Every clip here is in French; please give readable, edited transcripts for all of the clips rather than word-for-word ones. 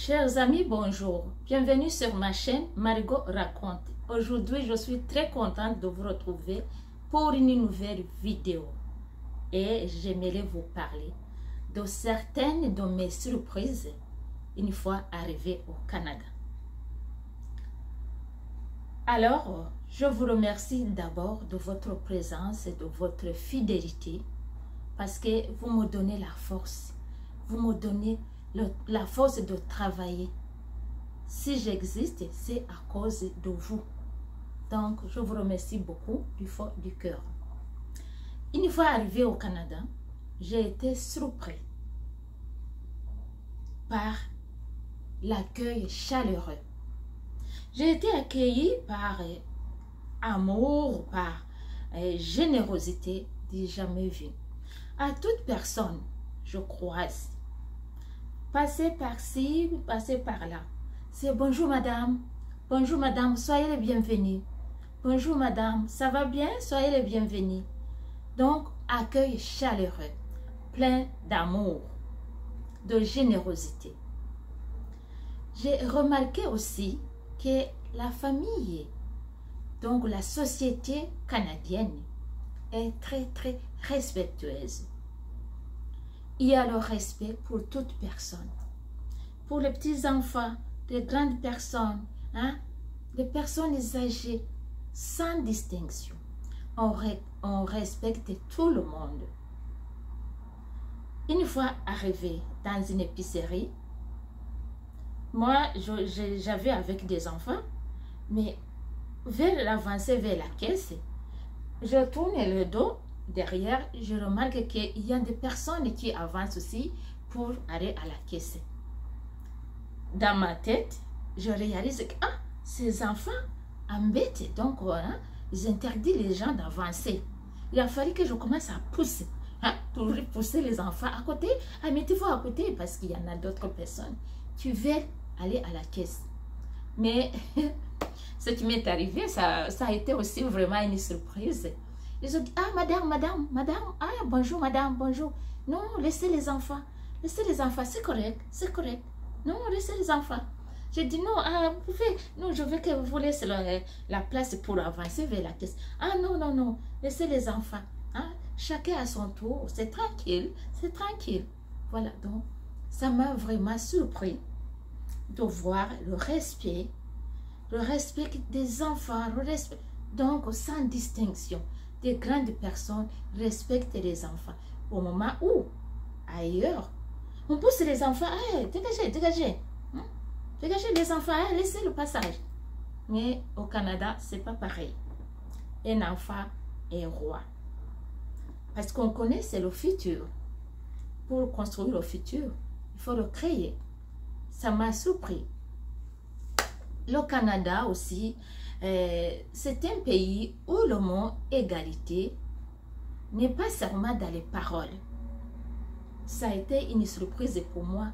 Chers amis, bonjour. Bienvenue sur ma chaîne Marigot Raconte. Aujourd'hui, je suis très contente de vous retrouver pour une nouvelle vidéo. Et j'aimerais vous parler de certaines de mes surprises une fois arrivée au Canada. Alors, je vous remercie d'abord de votre présence et de votre fidélité parce que vous me donnez la force. Vous me donnez la force de travailler. Si j'existe, c'est à cause de vous. Donc, je vous remercie beaucoup du fond du cœur. Une fois arrivé au Canada, j'ai été surpris par l'accueil chaleureux. J'ai été accueillie par amour, par générosité du jamais vu. À toute personne, je croise. Passez par-ci, passez par-là. C'est bonjour madame, soyez les bienvenus. Bonjour madame, ça va bien, soyez les bienvenus. Donc, accueil chaleureux, plein d'amour, de générosité. J'ai remarqué aussi que la famille, donc la société canadienne, est très respectueuse. Il y a le respect pour toute personne. Pour les petits-enfants, les grandes personnes, les personnes âgées, sans distinction. On respecte tout le monde. Une fois arrivé dans une épicerie, moi, j'avais avec des enfants, mais vers l'avancée vers la caisse, je tourne le dos. Derrière, je remarque qu'il y a des personnes qui avancent aussi pour aller à la caisse. Dans ma tête, je réalise que ces enfants embêtent, donc ils interdisent les gens d'avancer. Il a fallu que je commence à pousser, pour pousser les enfants à côté. Mettez-vous à côté parce qu'il y en a d'autres personnes qui veulent aller à la caisse. Mais ce qui m'est arrivé, ça a été aussi vraiment une surprise. Ils ont dit, madame, bonjour madame, bonjour. Non, laissez les enfants, c'est correct. Non, laissez les enfants. J'ai dit, non, vous pouvez, non, je veux que vous laissez la place pour avancer vers la caisse. Non, laissez les enfants. Chacun à son tour, c'est tranquille. Voilà, donc, ça m'a vraiment surpris de voir le respect des enfants, donc sans distinction. Des grandes personnes respectent les enfants. Au moment où, ailleurs, on pousse les enfants, dégagez les enfants, laissez le passage. Mais au Canada, c'est pas pareil. Un enfant est roi. Parce qu'on connaît, c'est le futur. Pour construire le futur, il faut le créer. Ça m'a surpris. Le Canada aussi, c'est un pays où le mot égalité n'est pas seulement dans les paroles. Ça a été une surprise pour moi.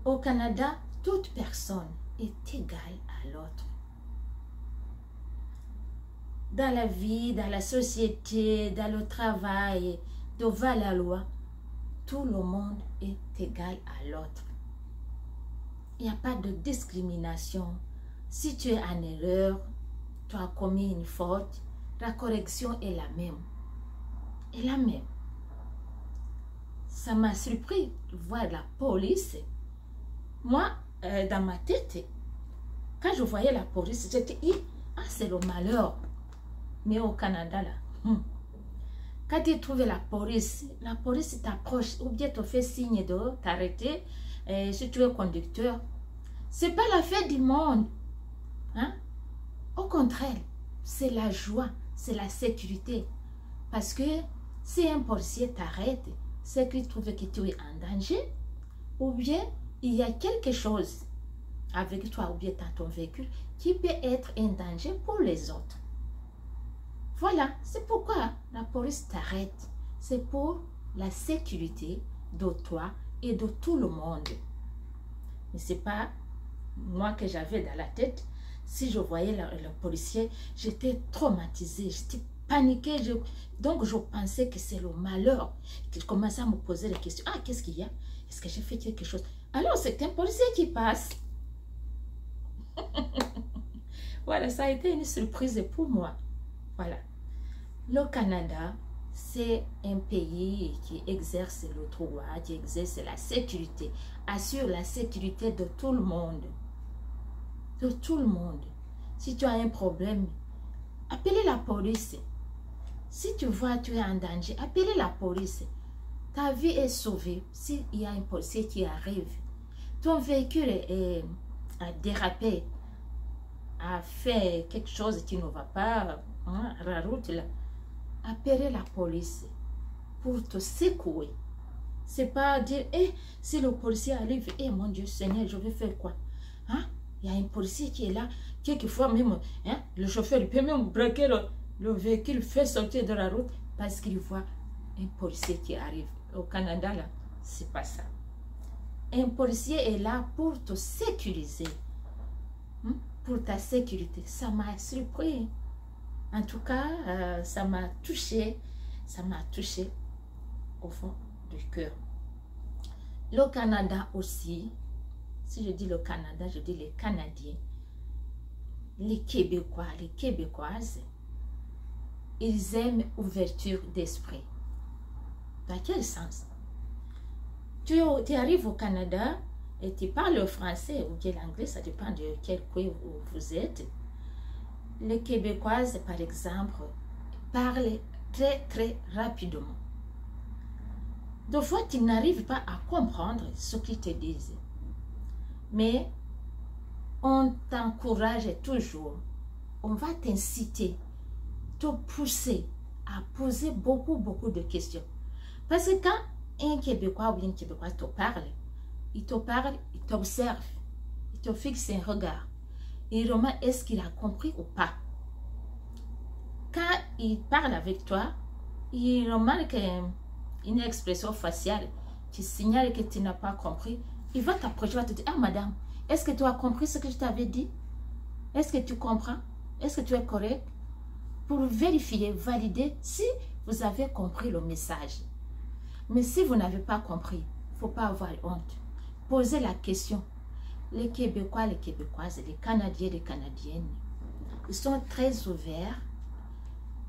Au Canada, toute personne est égale à l'autre. Dans la vie, dans la société, dans le travail, devant la loi, tout le monde est égal à l'autre. Il n'y a pas de discrimination. Si tu es en erreur, tu as commis une faute, la correction est la même. Ça m'a surpris de voir la police. Moi, dans ma tête, quand je voyais la police, j'étais dit, c'est le malheur. Mais au Canada, là, quand tu trouves la police t'approche ou bien te fait signe de t'arrêter. Si tu es conducteur, c'est pas la fête du monde. Au contraire, c'est la joie, c'est la sécurité. Parce que si un policier t'arrête, c'est qu'il trouve que tu es en danger, ou bien il y a quelque chose avec toi, ou bien dans ton véhicule, qui peut être un danger pour les autres. Voilà, c'est pourquoi la police t'arrête. C'est pour la sécurité de toi et de tout le monde. Mais c'est pas moi que j'avais dans la tête. Si je voyais le policier, j'étais traumatisée. J'étais paniqué. Donc, je pensais que c'est le malheur. Je commençais à me poser des questions. Ah, qu'est-ce qu'il y a? Est-ce que j'ai fait quelque chose? Alors, c'est un policier qui passe. Voilà, ça a été une surprise pour moi. Voilà. Le Canada, c'est un pays qui exerce le droit, qui exerce la sécurité, assure la sécurité de tout le monde. De tout le monde. Si tu as un problème, appelez la police. Si tu vois tu es en danger, appelez la police. Ta vie est sauvée s'il y a un policier qui arrive. Ton véhicule a dérapé, a fait quelque chose qui ne va pas, hein, la route là. Appelez la police pour te secouer. C'est pas dire, si le policier arrive, mon Dieu Seigneur, je vais faire quoi? Hein? Il y a un policier qui est là, quelquefois même, hein, le chauffeur il peut même braquer le véhicule, fait sortir de la route parce qu'il voit un policier qui arrive. Au Canada, là, c'est pas ça. Un policier est là pour te sécuriser. Hein? Pour ta sécurité. Ça m'a surpris. En tout cas, ça m'a touché. Ça m'a touché au fond du cœur. Le Canada aussi, si je dis le Canada, je dis les Canadiens, les Québécois, les Québécoises, ils aiment ouverture d'esprit. Dans quel sens? Tu arrives au Canada et tu parles le français ou bien l'anglais, ça dépend de quel pays vous êtes. Les Québécoises, par exemple, parlent très très rapidement. Des fois, tu n'arrives pas à comprendre ce qu'ils te disent. Mais on t'encourage toujours. On va t'inciter, te pousser à poser beaucoup de questions. Parce que quand un Québécois ou une Québécoise te parle, il t'observe, il te fixe un regard. Il remarque est-ce qu'il a compris ou pas. Quand il parle avec toi, il remarque une expression faciale qui signale que tu n'as pas compris. Il va t'approcher, il va te dire, ah madame, est-ce que tu as compris ce que je t'avais dit? Est-ce que tu comprends? Est-ce que tu es correct? Pour vérifier, valider si vous avez compris le message. Mais si vous n'avez pas compris, il ne faut pas avoir honte. Posez la question. Les Québécois, les Québécoises, les Canadiens, les Canadiennes, ils sont très ouverts.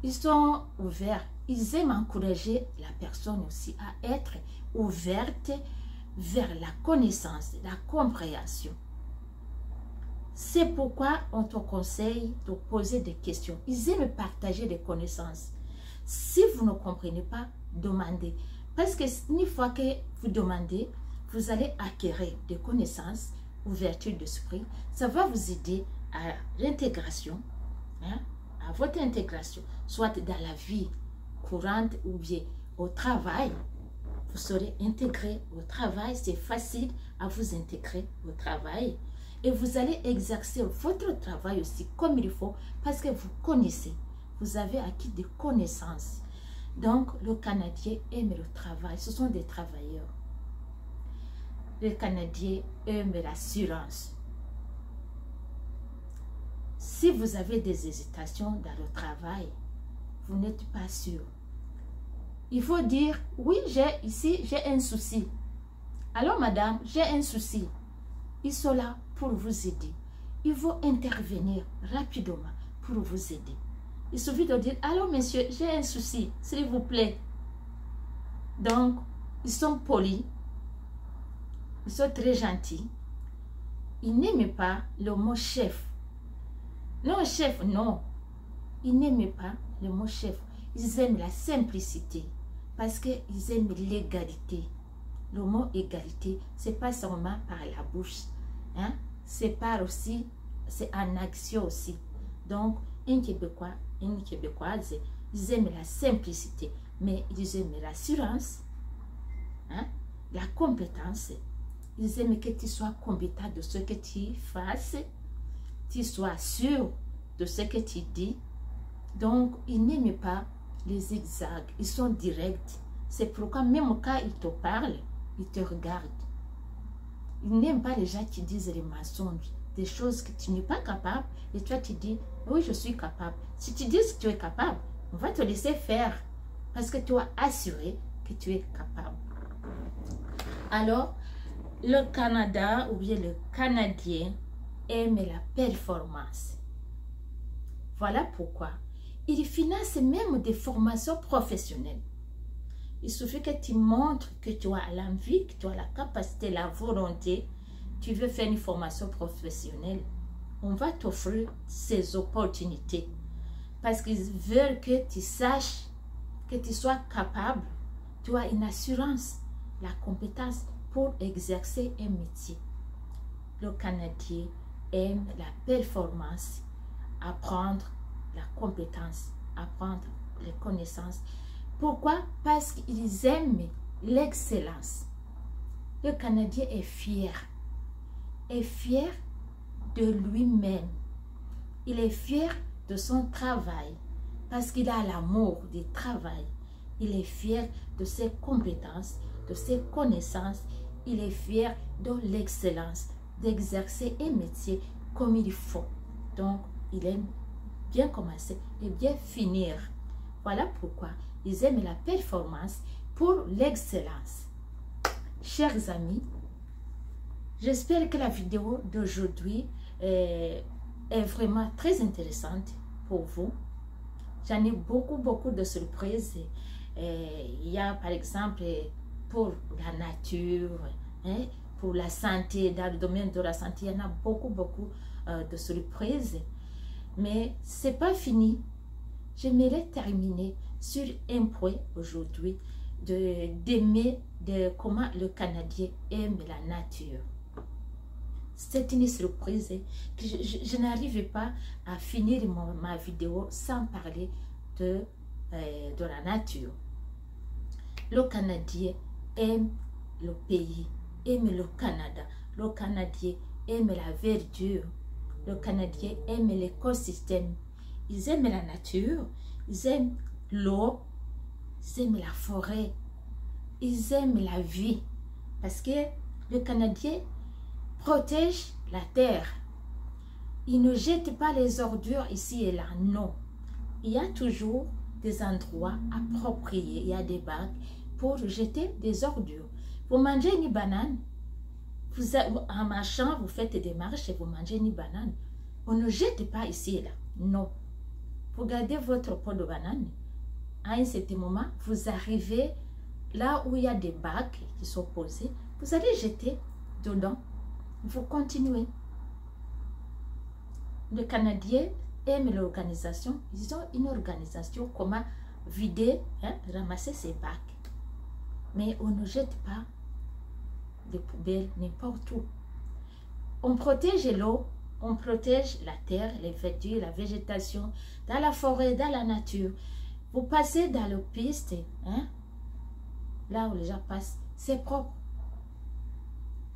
Ils sont ouverts. Ils aiment encourager la personne aussi à être ouverte vers la connaissance, la compréhension. C'est pourquoi on te conseille de poser des questions. Ils aiment partager des connaissances. Si vous ne comprenez pas, demandez. Parce que une fois que vous demandez, vous allez acquérir des connaissances, ouverture d'esprit. Ça va vous aider à l'intégration, hein, à votre intégration, soit dans la vie courante ou bien au travail. Vous serez intégré au travail, c'est facile à vous intégrer au travail. Et vous allez exercer votre travail aussi comme il faut parce que vous connaissez. Vous avez acquis des connaissances. Donc, le Canadien aime le travail. Ce sont des travailleurs. Les Canadiens aiment l'assurance. Si vous avez des hésitations dans le travail, vous n'êtes pas sûr. Il faut dire, oui, j'ai un souci. Alors, madame, j'ai un souci. Ils sont là pour vous aider. Ils vont intervenir rapidement pour vous aider. Il suffit de dire, allô monsieur, j'ai un souci, s'il vous plaît. Donc, ils sont polis, ils sont très gentils. Ils n'aiment pas le mot chef. Non, chef, non. Ils n'aiment pas le mot chef. Ils aiment la simplicité parce qu'ils aiment l'égalité. Le mot égalité, c'est pas seulement par la bouche. Hein? C'est par aussi, c'est en action aussi. Donc, un Québécois, une Québécoise, ils aiment la simplicité, mais ils aiment l'assurance, hein? La compétence. Ils aiment que tu sois compétent de ce que tu fasses, tu sois sûr de ce que tu dis. Donc, ils n'aiment pas les zigzags, ils sont directs. C'est pourquoi même quand ils te parlent, ils te regardent. Ils n'aiment pas les gens qui disent les mensonges, des choses que tu n'es pas capable, et toi tu dis, oui, je suis capable. Si tu dis que tu es capable, On va te laisser faire parce que tu as assuré que tu es capable. Alors, le Canada ou bien le Canadien aime la performance. Voilà pourquoi il finance même des formations professionnelles. Il suffit que tu montres que tu as l'envie, que tu as la capacité, la volonté, tu veux faire une formation professionnelle. On va t'offrir ces opportunités parce qu'ils veulent que tu saches, que tu sois capable, tu as une assurance, la compétence pour exercer un métier. Le Canadien aime la performance, apprendre la compétence, apprendre les connaissances. Pourquoi? Parce qu'ils aiment l'excellence. Le Canadien est fier de lui-même. Il est fier de son travail parce qu'il a l'amour du travail. Il est fier de ses compétences, de ses connaissances. Il est fier de l'excellence, d'exercer un métier comme il faut. Donc, il aime bien commencer et bien finir. Voilà pourquoi ils aiment la performance pour l'excellence. Chers amis, j'espère que la vidéo d'aujourd'hui est vraiment très intéressante pour vous. J'en ai beaucoup de surprises. Il y a par exemple pour la nature, hein, pour la santé, dans le domaine de la santé, il y en a beaucoup de surprises. Mais ce n'est pas fini. J'aimerais terminer sur un point aujourd'hui, d'aimer comment le Canadien aime la nature. C'est une surprise que je n'arrive pas à finir ma vidéo sans parler de la nature. Le Canadien aime le pays, aime le Canada. Le Canadien aime la verdure. Le Canadien aime l'écosystème. Ils aiment la nature, ils aiment l'eau, ils aiment la forêt, ils aiment la vie. Parce que le Canadien protège la terre. Il ne jette pas les ordures ici et là, non. Il y a toujours des endroits appropriés, il y a des bacs pour jeter des ordures. Vous mangez une banane, en marchant, vous faites des marches et vous mangez une banane. On ne jette pas ici et là, non. Vous gardez votre pot de banane. À un certain moment, vous arrivez là où il y a des bacs qui sont posés. Vous allez jeter dedans. Vous continuez. Le Canadien aime l'organisation. Ils ont une organisation, comment vider, hein, ramasser ces bacs. Mais on ne jette pas des poubelles n'importe où. On protège l'eau, on protège la terre, les verdures, la végétation, dans la forêt, dans la nature. Vous passez dans le piste, hein, là où les gens passent, c'est propre.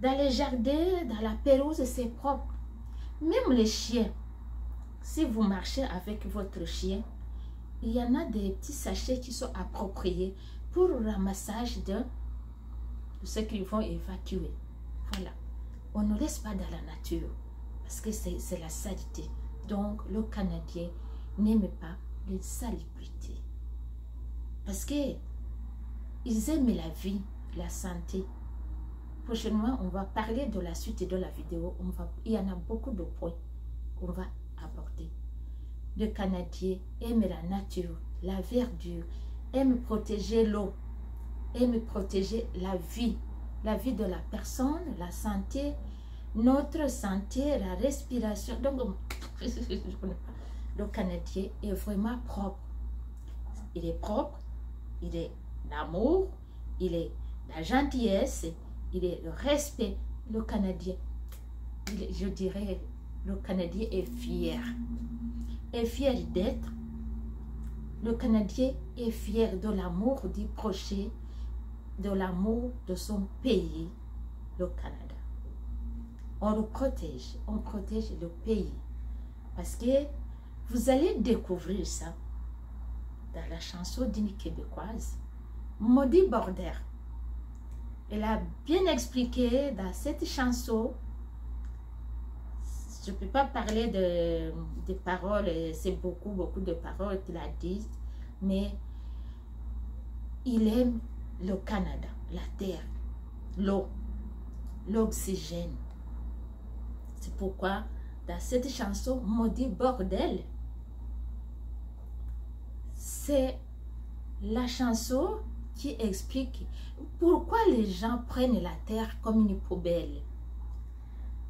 Dans les jardins, dans la pelouse, c'est propre. Même les chiens, si vous marchez avec votre chien, il y en a des petits sachets qui sont appropriés pour le ramassage de ce qu'ils vont évacuer. Voilà. On ne laisse pas dans la nature parce que c'est la saleté. Donc, le Canadien n'aime pas les salubrités. Parce que ils aiment la vie, la santé. Prochainement, on va parler de la suite de la vidéo. Il y en a beaucoup de points qu'on va aborder. Le Canadien aime la nature, la verdure, aime protéger l'eau, aime protéger la vie de la personne, la santé, notre santé, la respiration. Donc, le Canadien est vraiment propre. Il est propre, il est l'amour, il est la gentillesse, il est le respect. Le Canadien, je dirais, le Canadien est fier. Est fier d'être. Le Canadien est fier de l'amour du prochain, de l'amour de son pays, le Canada. On le protège, on protège le pays. Parce que vous allez découvrir ça dans la chanson d'une Québécoise, Maudit Border. Elle a bien expliqué dans cette chanson. Je ne peux pas parler de paroles, c'est beaucoup de paroles qu'il a dites mais il aime le Canada, la terre, l'eau, l'oxygène. C'est pourquoi dans cette chanson, Maudit bordel, c'est la chanson qui explique pourquoi les gens prennent la terre comme une poubelle.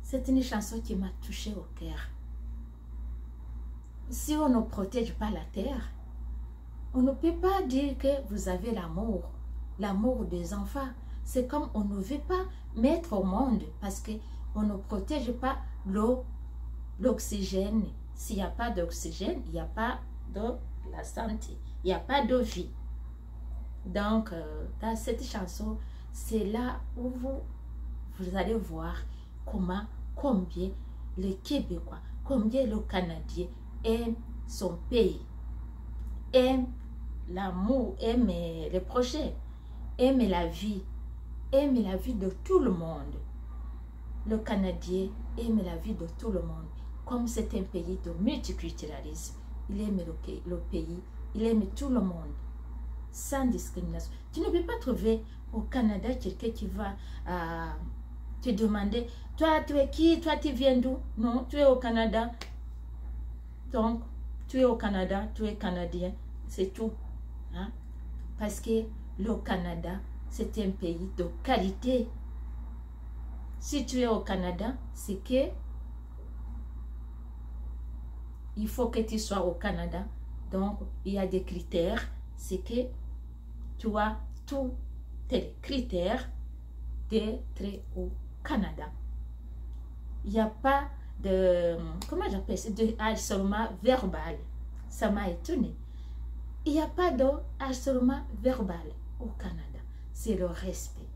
C'est une chanson qui m'a touchée au cœur. Si on ne protège pas la terre, on ne peut pas dire que vous avez l'amour des enfants. C'est comme on ne veut pas mettre au monde parce qu'on ne protège pas l'eau, l'oxygène. S'il n'y a pas d'oxygène, il n'y a pas de la santé, il n'y a pas de vie. Donc, dans cette chanson, c'est là où vous allez voir combien les Québécois, combien le Canadien aime son pays, aime l'amour, aime les projets, aime la vie de tout le monde. Le Canadien aime la vie de tout le monde. Comme c'est un pays de multiculturalisme, il aime le pays, il aime tout le monde, sans discrimination. Tu ne peux pas trouver au Canada quelqu'un qui va te demander, toi tu es qui, toi tu viens d'où? Non, tu es au Canada. Donc, tu es au Canada, tu es Canadien, c'est tout. Hein? Parce que le Canada, c'est un pays de qualité. Si tu es au Canada, c'est que il faut que tu sois au Canada. Donc, il y a des critères. C'est que tu as tous tes critères d'être au Canada. Il n'y a pas de, comment j'appelle ça, de harcèlement verbal. Ça m'a étonné. Il n'y a pas de harcèlement verbal au Canada. C'est le respect.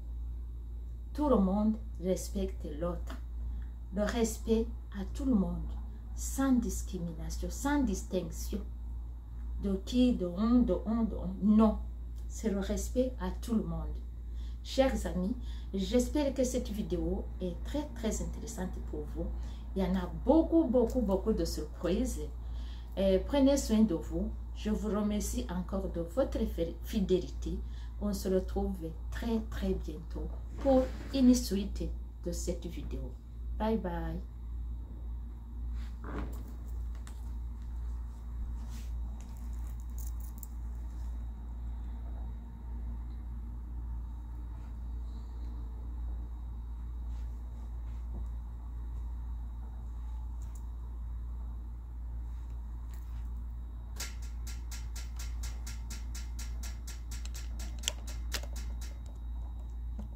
Tout le monde respecte l'autre. Le respect à tout le monde, sans discrimination, sans distinction. De qui, de on. Non, c'est le respect à tout le monde. Chers amis, j'espère que cette vidéo est très intéressante pour vous. Il y en a beaucoup de surprises. Prenez soin de vous. Je vous remercie encore de votre fidélité. On se retrouve très bientôt pour une suite de cette vidéo. Bye bye.